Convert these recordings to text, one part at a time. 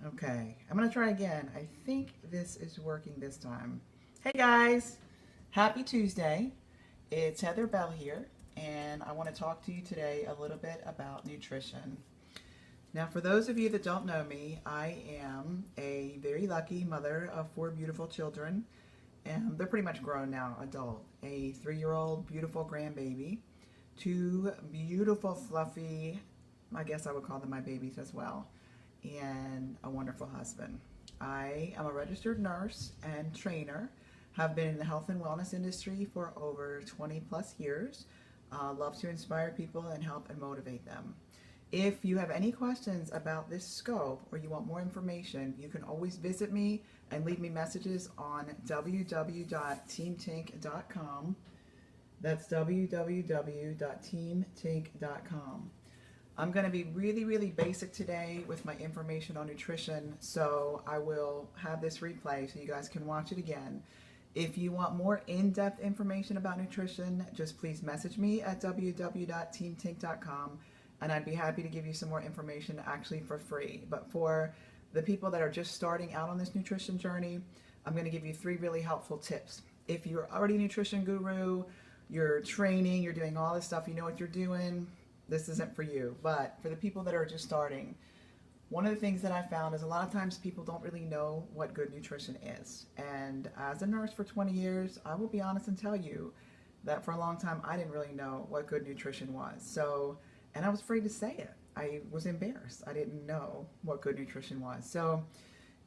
Okay, I'm gonna try again. I think this is working this time. Hey guys, happy Tuesday. It's Heather Bell here, and I want to talk to you today a little bit about nutrition. Now, for those of you that don't know me, I am a very lucky mother of four beautiful children, and they're pretty much grown now, adult. A 3-year-old beautiful grandbaby, two beautiful, fluffy, I guess I would call them my babies as well, and a wonderful husband. I am a registered nurse and trainer, have been in the health and wellness industry for over 20 plus years. Love to inspire people and help and motivate them. If you have any questions about this scope or you want more information, you can always visit me and leave me messages on www.teamtink.com. That's www.teamtink.com. I'm going to be really basic today with my information on nutrition, so I will have this replay so you guys can watch it again. If you want more in-depth information about nutrition, just please message me at www.teamtink.com, and I'd be happy to give you some more information actually for free. But for the people that are just starting out on this nutrition journey, I'm going to give you 3 really helpful tips. If you're already a nutrition guru, you're training, you're doing all this stuff, you know what you're doing, this isn't for you. But for the people that are just starting, one of the things that I found is a lot of times people don't really know what good nutrition is. And as a nurse for 20 years, I will be honest and tell you that for a long time I didn't really know what good nutrition was. And I was afraid to say it. I was embarrassed. I didn't know what good nutrition was. So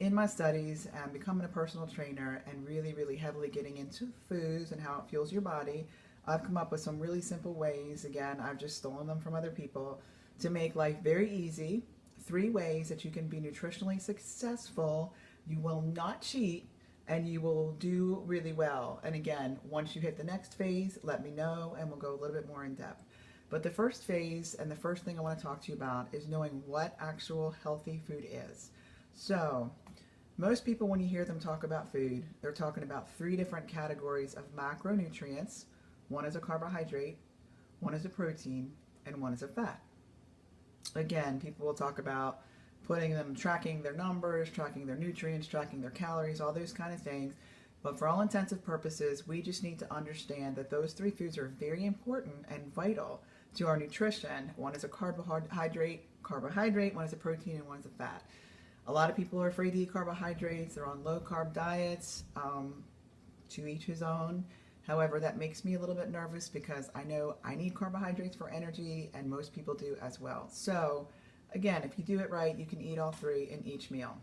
in my studies and becoming a personal trainer and really heavily getting into foods and how it fuels your body, I've come up with some really simple ways, again, I've just stolen them from other people, to make life very easy. 3 ways that you can be nutritionally successful, you will not cheat, and you will do really well. And again, once you hit the next phase, let me know and we'll go a little bit more in depth. But the first phase and the first thing I want to talk to you about is knowing what actual healthy food is. So, most people, when you hear them talk about food, they're talking about 3 different categories of macronutrients. One is a carbohydrate, one is a protein, and one is a fat. Again, people will talk about tracking their numbers, tracking their nutrients, tracking their calories, all those kind of things. But for all intents and purposes, we just need to understand that those 3 foods are very important and vital to our nutrition. One is a carbohydrate, one is a protein, and one is a fat. A lot of people are afraid to eat carbohydrates. They're on low carb diets, to each his own. However, that makes me a little bit nervous because I know I need carbohydrates for energy, and most people do as well. So again, if you do it right, you can eat all 3 in each meal.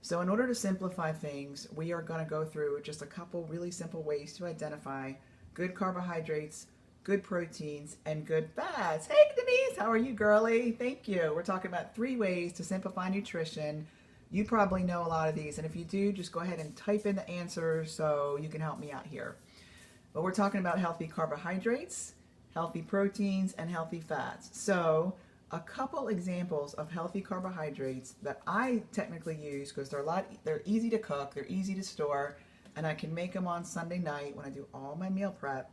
So in order to simplify things, we are going to go through just a couple really simple ways to identify good carbohydrates, good proteins, and good fats. Hey Denise, how are you, girly? Thank you. We're talking about 3 ways to simplify nutrition. You probably know a lot of these, and if you do, just go ahead and type in the answers so you can help me out here. But we're talking about healthy carbohydrates, healthy proteins, and healthy fats. So a couple examples of healthy carbohydrates that I technically use, because they're easy to cook, they're easy to store, and I can make them on Sunday night when I do all my meal prep,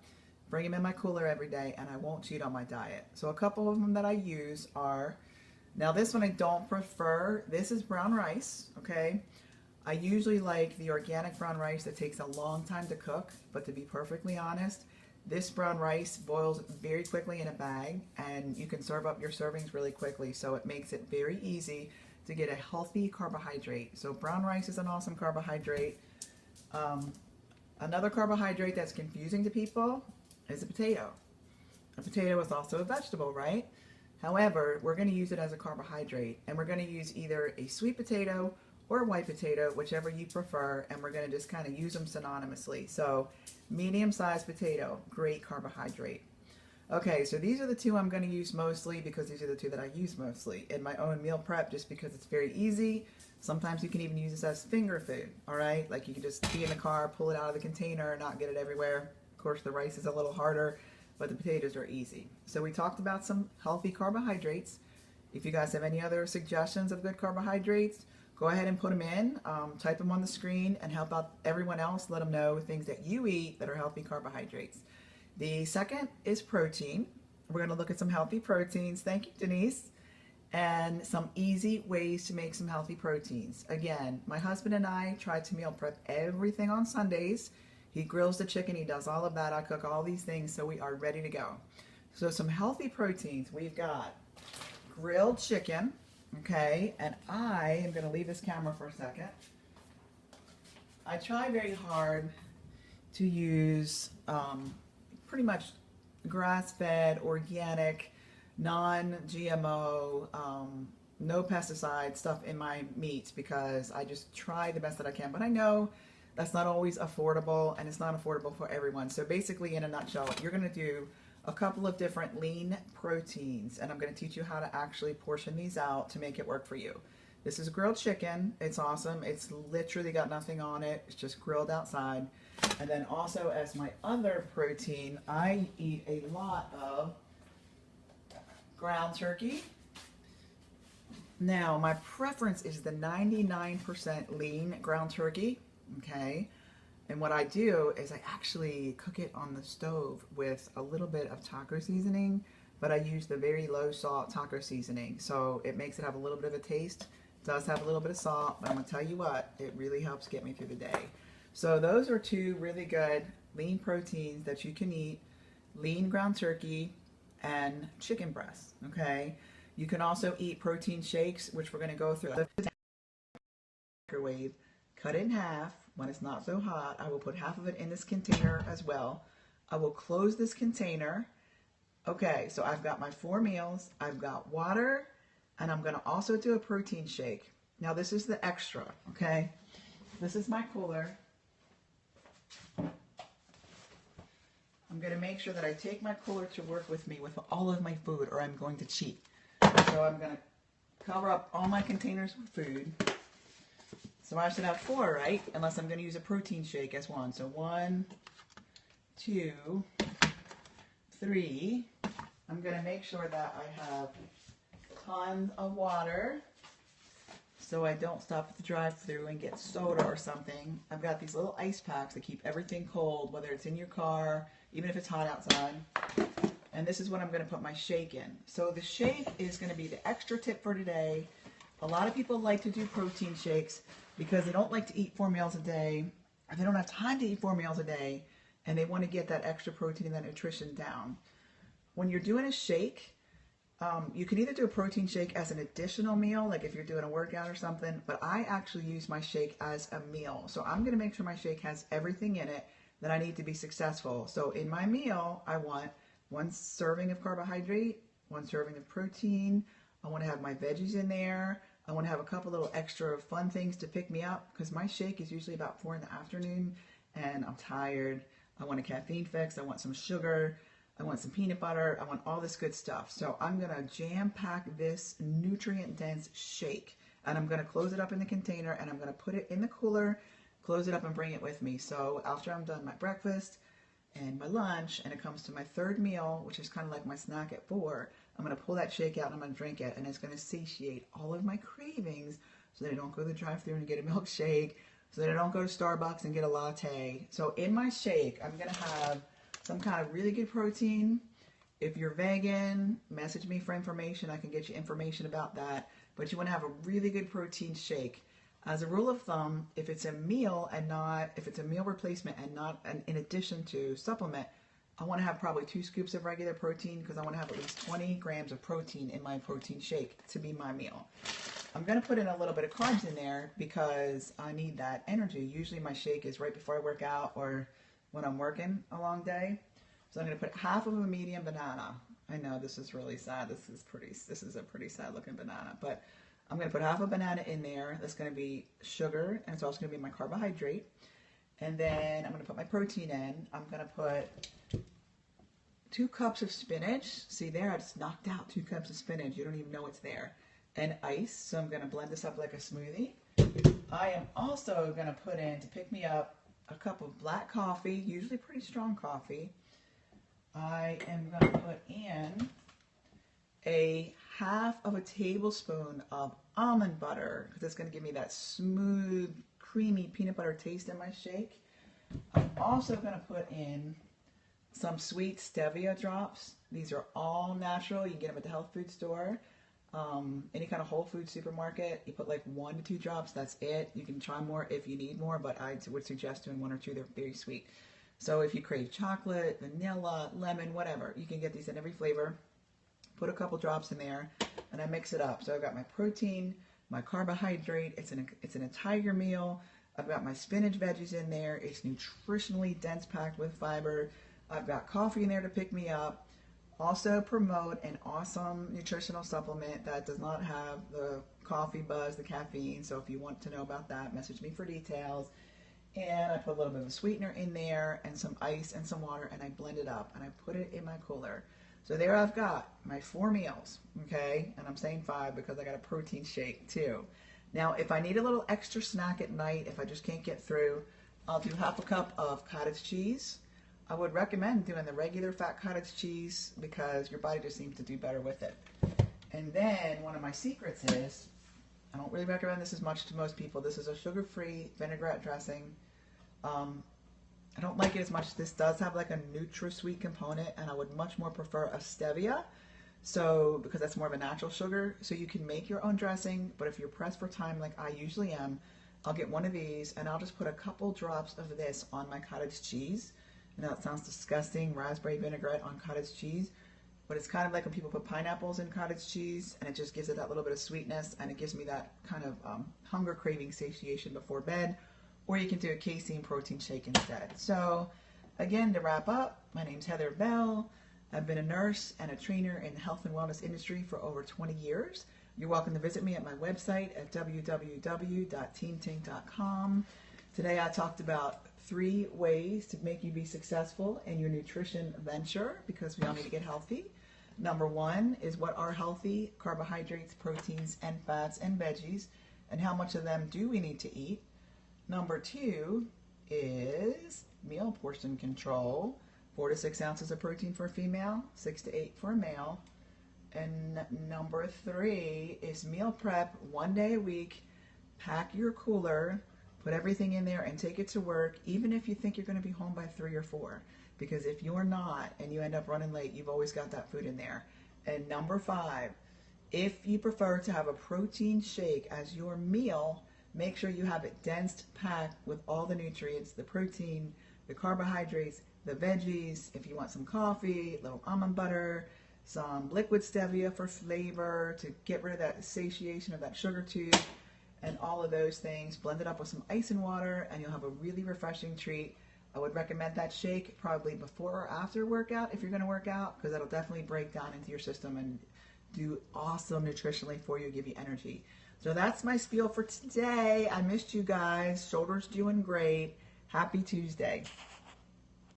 bring them in my cooler every day, and I won't cheat on my diet. So a couple of them that I use are, now this one I don't prefer, this is brown rice, okay? I usually like the organic brown rice that takes a long time to cook, but to be perfectly honest, this brown rice boils very quickly in a bag, and you can serve up your servings really quickly, so it makes it very easy to get a healthy carbohydrate. So brown rice is an awesome carbohydrate. Another carbohydrate that's confusing to people is a potato. A potato is also a vegetable, right? However, we're going to use it as a carbohydrate, and we're going to use either a sweet potato or white potato, whichever you prefer, and we're going to just kind of use them synonymously. So medium-sized potato, great carbohydrate. Okay, so these are the 2 I'm going to use mostly because these are the 2 that I use mostly in my own meal prep, just because it's very easy. Sometimes you can even use this as finger food, all right? Like you can just be in the car, pull it out of the container, not get it everywhere. Of course, the rice is a little harder, but the potatoes are easy. So we talked about some healthy carbohydrates. If you guys have any other suggestions of good carbohydrates, go ahead and put them in, type them on the screen, and help out everyone else. Let them know things that you eat that are healthy carbohydrates. The second is protein. We're going to look at some healthy proteins. Thank you, Denise. and some easy ways to make some healthy proteins. Again, my husband and I try to meal prep everything on Sundays. He grills the chicken, he does all of that. I cook all these things, so we are ready to go. So some healthy proteins. We've got grilled chicken, okay? And I am gonna leave this camera for a second. I try very hard to use pretty much grass-fed, organic, non-GMO, no pesticide stuff in my meats because I just try the best that I can. But I know that's not always affordable, and it's not affordable for everyone. So basically, in a nutshell, you're going to do a couple of different lean proteins, and I'm going to teach you how to actually portion these out to make it work for you. This is grilled chicken. It's awesome. It's literally got nothing on it. It's just grilled outside. And then also as my other protein, I eat a lot of ground turkey. Now, my preference is the 99% lean ground turkey, okay? And what I do is I actually cook it on the stove with a little bit of taco seasoning, but I use the very low salt taco seasoning. So it makes it have a little bit of a taste. It does have a little bit of salt, but I'm gonna tell you what, it really helps get me through the day. So those are two really good lean proteins that you can eat: lean ground turkey and chicken breast, okay? You can also eat protein shakes, which we're gonna go through. Microwave, cut it in half. When it's not so hot, I will put half of it in this container as well. I will close this container. Okay, so I've got my 4 meals, I've got water, and I'm gonna also do a protein shake. Now this is the extra, okay? This is my cooler. I'm gonna make sure that I take my cooler to work with me with all of my food, or I'm going to cheat. So I'm gonna cover up all my containers with food. So I should have 4, right? Unless I'm gonna use a protein shake as 1. So 1, 2, 3. I'm gonna make sure that I have tons of water so I don't stop at the drive-thru and get soda or something. I've got these little ice packs that keep everything cold, whether it's in your car, even if it's hot outside. And this is what I'm gonna put my shake in. So the shake is gonna be the extra tip for today. A lot of people like to do protein shakes because they don't like to eat 4 meals a day, or they don't have time to eat 4 meals a day, and they want to get that extra protein and that nutrition down. When you're doing a shake, you can either do a protein shake as an additional meal, like if you're doing a workout or something, but I actually use my shake as a meal. So I'm going to make sure my shake has everything in it that I need to be successful. So in my meal, I want 1 serving of carbohydrate, 1 serving of protein. I want to have my veggies in there. I want to have a couple little extra fun things to pick me up because my shake is usually about 4 in the afternoon and I'm tired. I want a caffeine fix. I want some sugar. I want some peanut butter. I want all this good stuff. So I'm going to jam pack this nutrient dense shake, and I'm going to close it up in the container, and I'm going to put it in the cooler, close it up and bring it with me. So after I'm done my breakfast and my lunch and it comes to my 3rd meal, which is kind of like my snack at 4, I'm going to pull that shake out and I'm going to drink it, and it's going to satiate all of my cravings so that I don't go to the drive-thru and get a milkshake, so that I don't go to Starbucks and get a latte. So in my shake, I'm going to have some kind of really good protein. If you're vegan, message me for information. I can get you information about that. But you want to have a really good protein shake. As a rule of thumb, if it's a meal and not, if it's a meal replacement and not in addition to supplement, I want to have probably 2 scoops of regular protein because I want to have at least 20 grams of protein in my protein shake to be my meal. I'm going to put in a little bit of carbs in there because I need that energy. Usually my shake is right before I work out or when I'm working a long day. So I'm going to put half of a medium banana. I know this is really sad. This is a pretty sad looking banana, but I'm going to put half a banana in there. That's going to be sugar, and it's also going to be my carbohydrate. And then I'm going to put my protein in. I'm going to put 2 cups of spinach. See there, I just knocked out 2 cups of spinach. You don't even know it's there. And ice. So I'm going to blend this up like a smoothie. I am also going to put in, to pick me up, a cup of black coffee, usually pretty strong coffee. I am going to put in a half of a tablespoon of almond butter because it's going to give me that smooth, creamy peanut butter taste in my shake. I'm also going to put in some sweet stevia drops. These are all natural. You can get them at the health food store. any kind of Whole Foods supermarket. You put like 1 to 2 drops, that's it. You can try more if you need more, but I would suggest doing 1 or 2. They're very sweet. So if you crave chocolate, vanilla, lemon, whatever, you can get these in every flavor. Put a couple drops in there, and I mix it up. So I've got my protein, my carbohydrate. It's an entire meal. I've got my spinach veggies in there. It's nutritionally dense, packed with fiber. I've got coffee in there to pick me up. Also promote an awesome nutritional supplement that does not have the coffee buzz, the caffeine. So if you want to know about that, message me for details. And I put a little bit of a sweetener in there and some ice and some water, and I blend it up and I put it in my cooler. So there I've got my 4 meals, okay? And I'm saying 5 because I got a protein shake too. Now, if I need a little extra snack at night, if I just can't get through, I'll do half a cup of cottage cheese. I would recommend doing the regular fat cottage cheese because your body just seems to do better with it. And then one of my secrets is, I don't really recommend this as much to most people. This is a sugar-free vinaigrette dressing. I don't like it as much. This does have like a NutraSweet component, and I would much more prefer a stevia. So, because that's more of a natural sugar. So you can make your own dressing, but if you're pressed for time like I usually am, I'll get one of these and I'll just put a couple drops of this on my cottage cheese. I know it sounds disgusting, raspberry vinaigrette on cottage cheese, but it's kind of like when people put pineapples in cottage cheese, and it just gives it that little bit of sweetness, and it gives me that kind of hunger craving satiation before bed. Or you can do a casein protein shake instead. So again, to wrap up, my name's Heather Bell. I've been a nurse and a trainer in the health and wellness industry for over 20 years. You're welcome to visit me at my website at www.teamtink.com. Today I talked about 3 ways to make you be successful in your nutrition venture, because we all need to get healthy. Number 1 is what are healthy carbohydrates, proteins, and fats and veggies, and how much of them do we need to eat. Number 2 is meal portion control. 4 to 6 ounces of protein for a female, 6 to 8 for a male. And number 3 is meal prep 1 day a week. Pack your cooler, put everything in there, and take it to work, even if you think you're going to be home by 3 or 4. Because if you're not and you end up running late, you've always got that food in there. And number 5, if you prefer to have a protein shake as your meal, make sure you have it dense, packed with all the nutrients, the protein, the carbohydrates, the veggies. If you want some coffee, a little almond butter, some liquid stevia for flavor to get rid of that satiation of that sugar tube, and all of those things, blend it up with some ice and water, and you'll have a really refreshing treat. I would recommend that shake probably before or after workout if you're going to work out, because that'll definitely break down into your system and do awesome nutritionally for you, give you energy. So that's my spiel for today. I missed you guys. Shoulders doing great. Happy Tuesday.